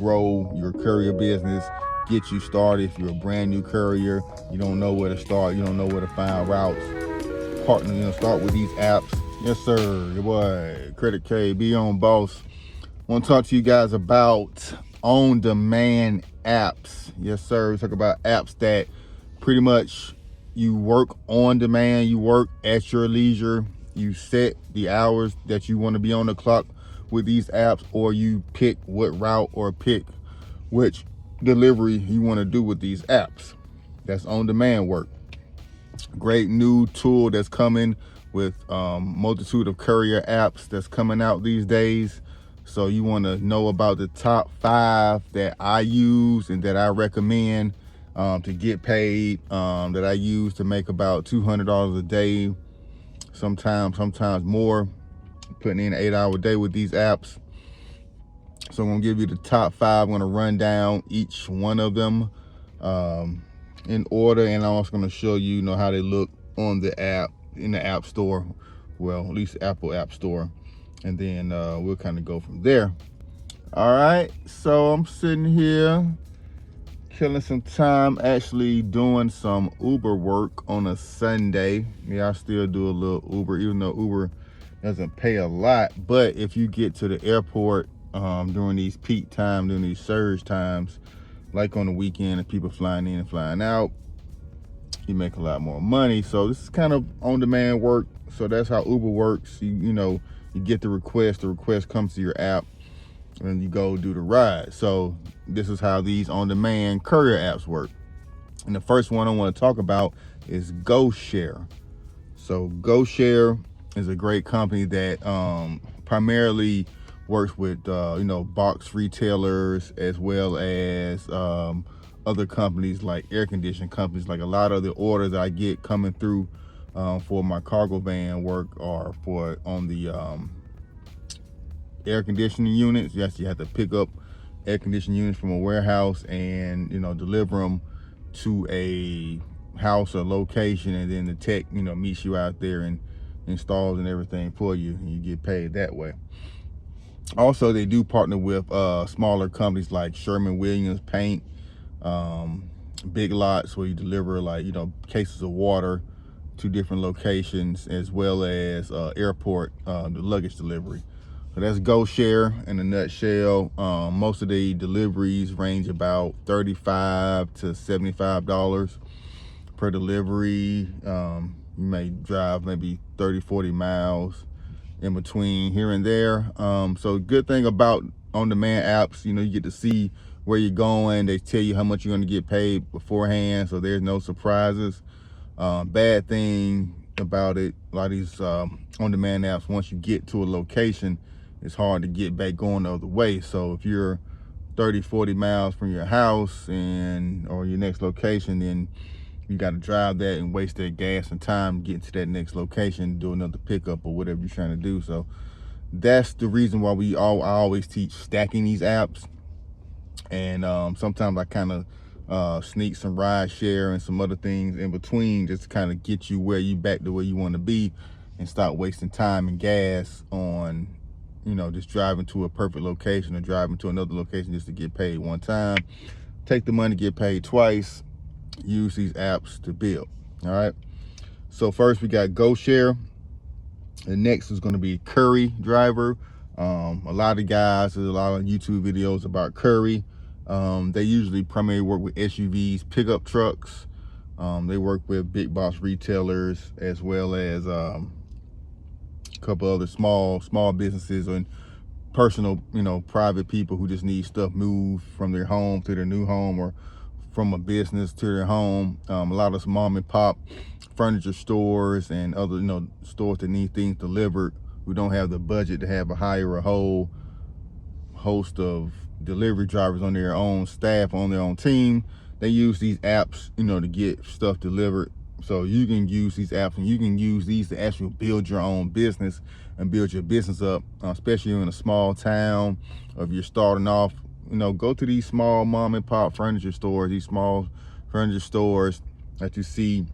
grow your courier business, get you started. If you're a brand new courier, you don't know where to start, you don't know where to find routes, partner, start with these apps. Yes, sir. Your boy, Credit K, be on boss. I want to talk to you guys about on-demand apps. Yes, sir. We talk about apps that pretty much you work on demand, you work at your leisure, you set the hours that you want to be on the clock with these apps, or you pick what route or pick which delivery you want to do with these apps. That's on-demand work. Great new tool that's coming with multitude of courier apps that's coming out these days. So you want to know about the top 5 that I use and that I recommend to get paid, that I use to make about $200 a day, sometimes more, putting in an 8-hour day with these apps. So I'm gonna give you the top 5. I'm gonna run down each one of them in order, and I'm also gonna show you, how they look on the app, in the app store, well, at least Apple App Store, and then we'll kind of go from there. All right, so I'm sitting here killing some time, actually doing some Uber work on a Sunday. Yeah, I still do a little Uber, even though Uber doesn't pay a lot. But if you get to the airport during these peak time, during these surge times, like on the weekend, and people flying in and flying out, you make a lot more money. So this is kind of on-demand work. So that's how Uber works. You get the request comes to your app, and you go do the ride. So this is how these on-demand courier apps work. And the first one I want to talk about is GOshare. So GOshare is a great company that primarily works with box retailers, as well as other companies like air conditioning companies. Like a lot of the orders I get coming through for my cargo van work are for on the air conditioning units. Yes, you have to pick up air conditioning units from a warehouse and deliver them to a house or location, and then the tech meets you out there and installs and everything for you, and you get paid that way. Also, they do partner with smaller companies like Sherman-Williams Paint, Big Lots, where you deliver cases of water to different locations, as well as airport the luggage delivery. So that's GOshare in a nutshell. Most of the deliveries range about $35 to $75 per delivery. You may drive maybe 30-40 miles in between here and there. So good thing about on-demand apps, you get to see where you're going. They tell you how much you're going to get paid beforehand, so there's no surprises. Bad thing about it, a lot of these on-demand apps, once you get to a location, it's hard to get back going the other way. So if you're 30-40 miles from your house or your next location, then you got to drive that and waste that gas and time getting to that next location, do another pickup or whatever you're trying to do. So that's the reason why I always teach stacking these apps. And sometimes I kind of sneak some ride share and some other things in between, just to kind of get you back to where you want to be, and stop wasting time and gas on just driving to a perfect location or driving to another location just to get paid one time. Take the money, get paid twice. Use these apps to build. All right, so first we got GOshare. The next is going to be Curri driver. A lot of guys, there's a lot of YouTube videos about Curri. They usually primarily work with SUVs, pickup trucks. They work with big box retailers, as well as a couple other small businesses and personal, private people who just need stuff moved from their home to their new home, or from a business to their home. A lot of mom and pop furniture stores and other stores that need things delivered, who don't have the budget to hire a whole host of delivery drivers on their own staff, on their own team. They use these apps to get stuff delivered. So you can use these apps, and you can use these to actually build your own business and build your business up, especially in a small town, or if you're starting off. Go to these small mom and pop furniture stores, these small furniture stores that you see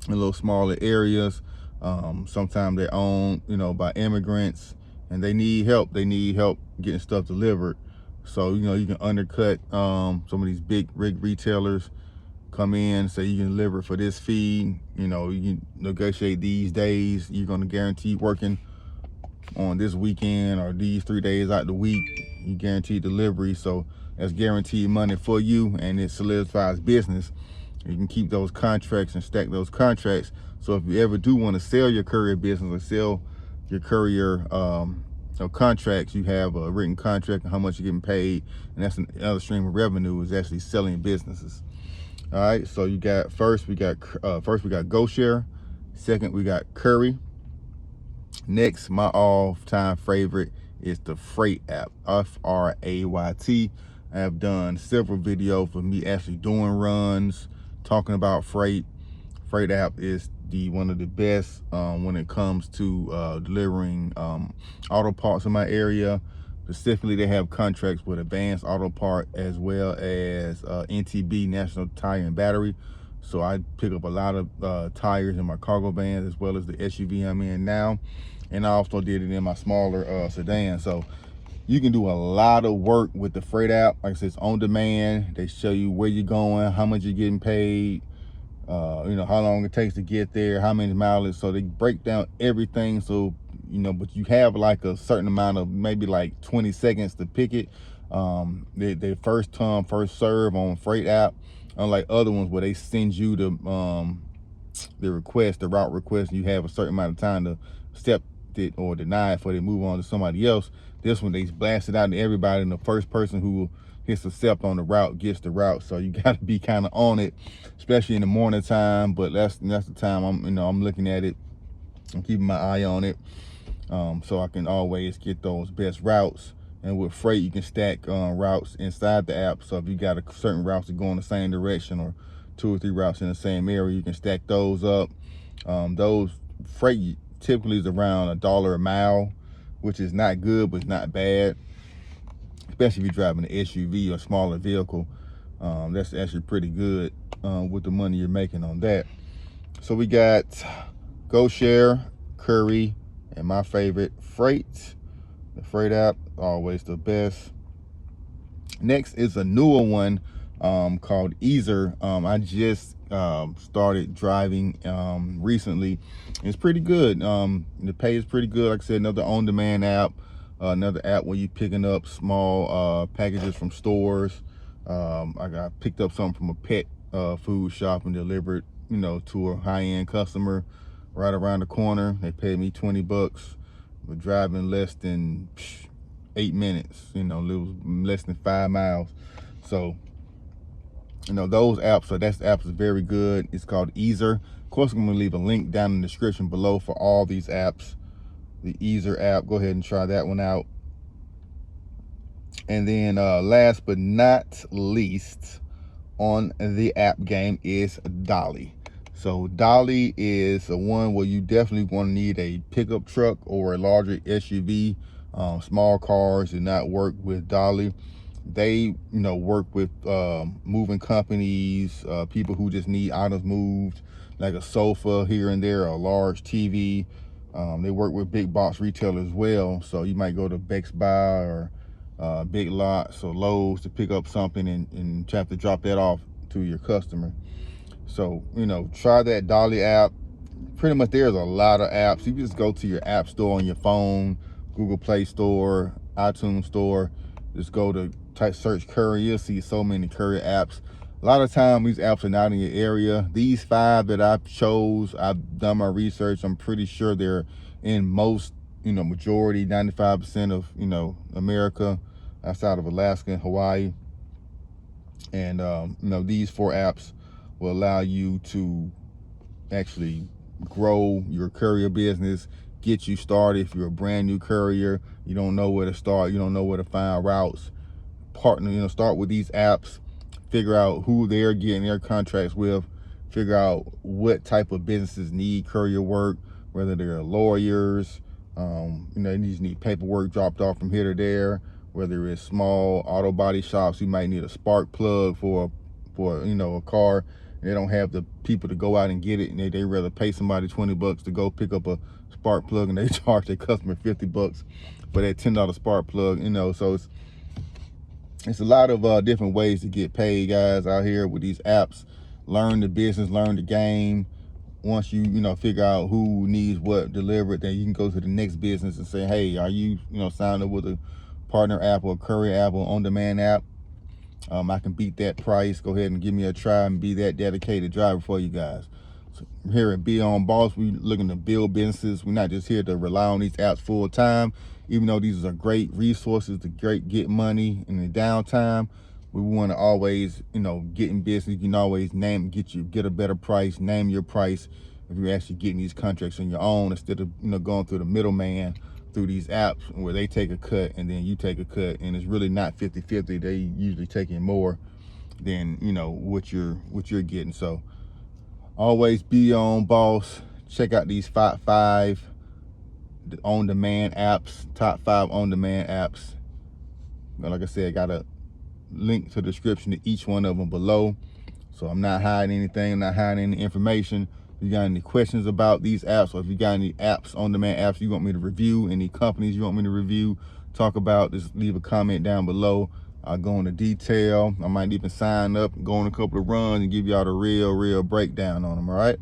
in little smaller areas. Sometimes they're owned by immigrants, and they need help. They need help getting stuff delivered. So, you know, you can undercut some of these big rig retailers, come in, say you can deliver for this fee. You know, you can negotiate these days. You're going to guarantee working on this weekend or these 3 days out the week. You guarantee delivery. So that's guaranteed money for you, and it solidifies business. You can keep those contracts and stack those contracts. So if you ever do want to sell your courier business or sell your courier contracts, you have a written contract and how much you're getting paid, and that's another stream of revenue, is actually selling businesses. All right, so you got first we got GOshare, second we got Curri. Next, my all-time favorite is the Frayt app, Frayt. I have done several videos of me actually doing runs, talking about Frayt. Frayt app is one of the best when it comes to delivering auto parts in my area. Specifically, they have contracts with Advanced Auto Part as well as NTB, National Tire and Battery. So I pick up a lot of tires in my cargo vans as well as the SUV I'm in now. And I also did it in my smaller sedan. So you can do a lot of work with the Frayt app. Like I said, it's on demand. They show you where you're going, how much you're getting paid, you know, how long it takes to get there, how many mileage. So they break down everything. So, you know, but you have like a certain amount of, maybe like 20 seconds to pick it. They first come, first serve on Frayt app, unlike other ones where they send you the request, the route request, and you have a certain amount of time to accept it or deny it before they move on to somebody else. This one, they blast it out to everybody, and the first person who hits accept on the route gets the route. So you got to be kind of on it, especially in the morning time. But that's the time I'm looking at it. I'm keeping my eye on it, so I can always get those best routes. And with Frayt, you can stack routes inside the app. So if you got a certain routes that go in the same direction, or 2 or 3 routes in the same area, you can stack those up. Those Frayt typically is around $1 a mile, which is not good, but it's not bad, especially if you're driving an SUV or smaller vehicle. That's actually pretty good with the money you're making on that. So we got GOshare, Curri, and my favorite, Frayt. The Frayt app, always the best. Next is a newer one called Ezer. I just started driving recently. It's pretty good. The pay is pretty good. Like I said, another on-demand app, another app where you're picking up small packages from stores. I got picked up something from a pet food shop and delivered, you know, to a high-end customer right around the corner. They paid me $20. We're driving less than 8 minutes, you know, it was less than 5 miles. So, you know, those apps, so that app is very good. It's called Ezer. Of course, I'm gonna leave a link down in the description below for all these apps. The Ezer app, go ahead and try that one out. And then last but not least on the app game is Dolly. So Dolly is the one where you definitely want to need a pickup truck or a larger SUV. Small cars do not work with Dolly. They, you know, work with moving companies, people who just need items moved, like a sofa here and there, a large TV. They work with big box retailers as well. So you might go to Best Buy or Big Lots or Lowe's to pick up something and have to drop that off to your customer. So, you know, try that Dolly app. Pretty much there's a lot of apps. You just go to your app store on your phone, Google Play Store, iTunes Store. Just go to search Curri. You'll see so many Curri apps. A lot of time these apps are not in your area. These 5 that I chose, I've done my research. I'm pretty sure they're in most, you know, majority, 95% of, you know, America, outside of Alaska and Hawaii. And you know, these 4 apps will allow you to actually grow your courier business, get you started. If you're a brand new courier, you don't know where to start, you don't know where to find routes, partner, you know, start with these apps, figure out who they're getting their contracts with, figure out what type of businesses need courier work, whether they're lawyers, you know, you just need paperwork dropped off from here to there, whether it's small auto body shops, you might need a spark plug for you know, a car. They don't have the people to go out and get it, and they rather pay somebody $20 to go pick up a spark plug, and they charge their customer $50 for that $10 spark plug, you know. So It's a lot of different ways to get paid, guys, out here with these apps. Learn the business, learn the game. Once you figure out who needs what delivered, then you can go to the next business and say, hey, are you signed up with a partner app or a Curri app or on-demand app? I can beat that price. Go ahead and give me a try and be that dedicated driver for you guys. So here at Be On Boss, we looking to build businesses. We're not just here to rely on these apps full time, even though these are great resources to get money in the downtime. We want to always, get in business. You can always get a better price, name your price if you're actually getting these contracts on your own, instead of going through the middleman through these apps where they take a cut and then you take a cut, and it's really not 50-50. They usually taking more than what you're getting. So always be on boss. Check out these five on-demand apps, top 5 on-demand apps. Like I said, I got a link to the description to each one of them below. So I'm not hiding anything, I'm not hiding any information. If you got any questions about these apps, or if you got any apps, on-demand apps you want me to review, any companies you want me to review, talk about, just leave a comment down below. I'll go into detail. I might even sign up, go on a couple of runs and give y'all the real breakdown on them. All right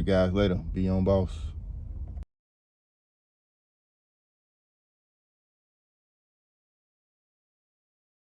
guys, later. Be on boss.